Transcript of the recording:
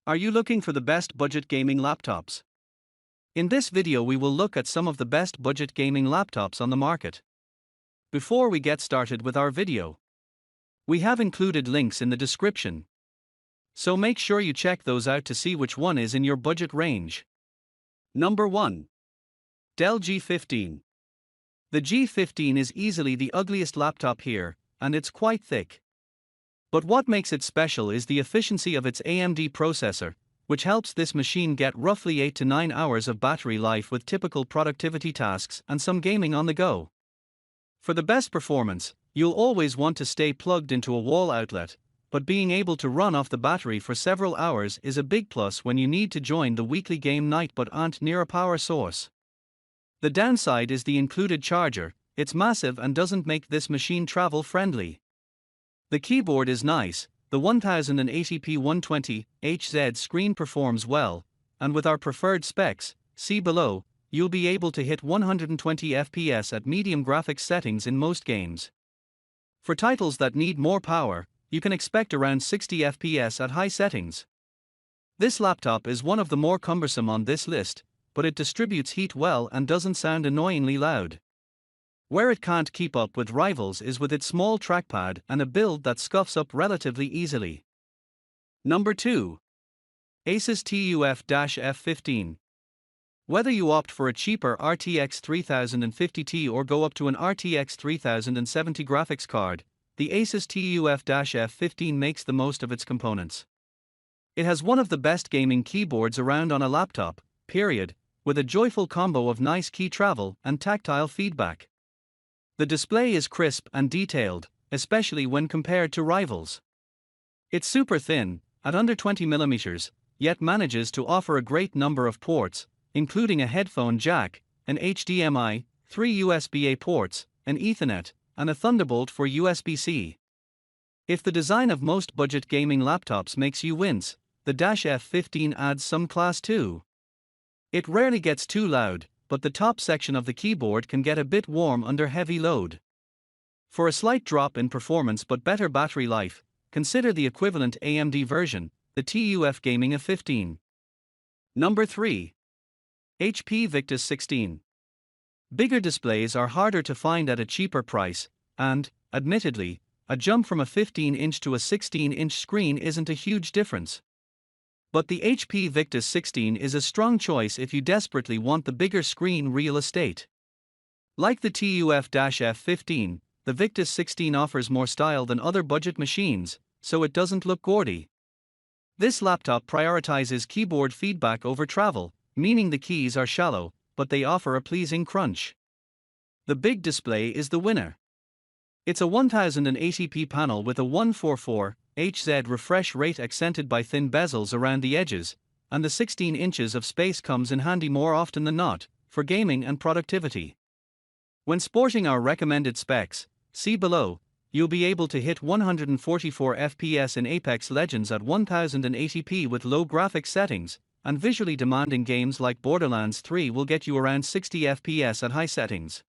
Are you looking for the best budget gaming laptops? In this video we will look at some of the best budget gaming laptops on the market. Before we get started with our video, we have included links in the description, so make sure you check those out to see which one is in your budget range. Number 1. Dell G15. The G15 is easily the ugliest laptop here, and it's quite thick. But what makes it special is the efficiency of its AMD processor, which helps this machine get roughly 8 to 9 hours of battery life with typical productivity tasks and some gaming on the go. For the best performance, you'll always want to stay plugged into a wall outlet, but being able to run off the battery for several hours is a big plus when you need to join the weekly game night but aren't near a power source. The downside is the included charger. It's massive and doesn't make this machine travel friendly. The keyboard is nice, the 1080p 120Hz screen performs well, and with our preferred specs, see below, you'll be able to hit 120 FPS at medium graphics settings in most games. For titles that need more power, you can expect around 60 FPS at high settings. This laptop is one of the more cumbersome on this list, but it distributes heat well and doesn't sound annoyingly loud. Where it can't keep up with rivals is with its small trackpad and a build that scuffs up relatively easily. Number 2. Asus TUF Dash F15. Whether you opt for a cheaper RTX 3050 or go up to an RTX 3070 graphics card, the Asus TUF Dash F15 makes the most of its components. It has one of the best gaming keyboards around on a laptop, period, with a joyful combo of nice key travel and tactile feedback. The display is crisp and detailed, especially when compared to rivals. It's super thin, at under 20mm, yet manages to offer a great number of ports, including a headphone jack, an HDMI, 3 USB-A ports, an Ethernet, and a Thunderbolt for USB-C. If the design of most budget gaming laptops makes you wince, the Dash F15 adds some class too. It rarely gets too loud, but the top section of the keyboard can get a bit warm under heavy load. For a slight drop in performance but better battery life, consider the equivalent AMD version, the TUF Gaming F15. Number 3. HP Victus 16. Bigger displays are harder to find at a cheaper price, and, admittedly, a jump from a 15-inch to a 16-inch screen isn't a huge difference. But the HP Victus 16 is a strong choice if you desperately want the bigger screen real estate. Like the TUF Dash F15, the Victus 16 offers more style than other budget machines, so it doesn't look gaudy. This laptop prioritizes keyboard feedback over travel, meaning the keys are shallow, but they offer a pleasing crunch. The big display is the winner. It's a 1080p panel with a 144Hz refresh rate accented by thin bezels around the edges, and the 16 inches of space comes in handy more often than not, for gaming and productivity. When sporting our recommended specs, see below, you'll be able to hit 144 FPS in Apex Legends at 1080p with low graphics settings, and visually demanding games like Borderlands 3 will get you around 60 FPS at high settings.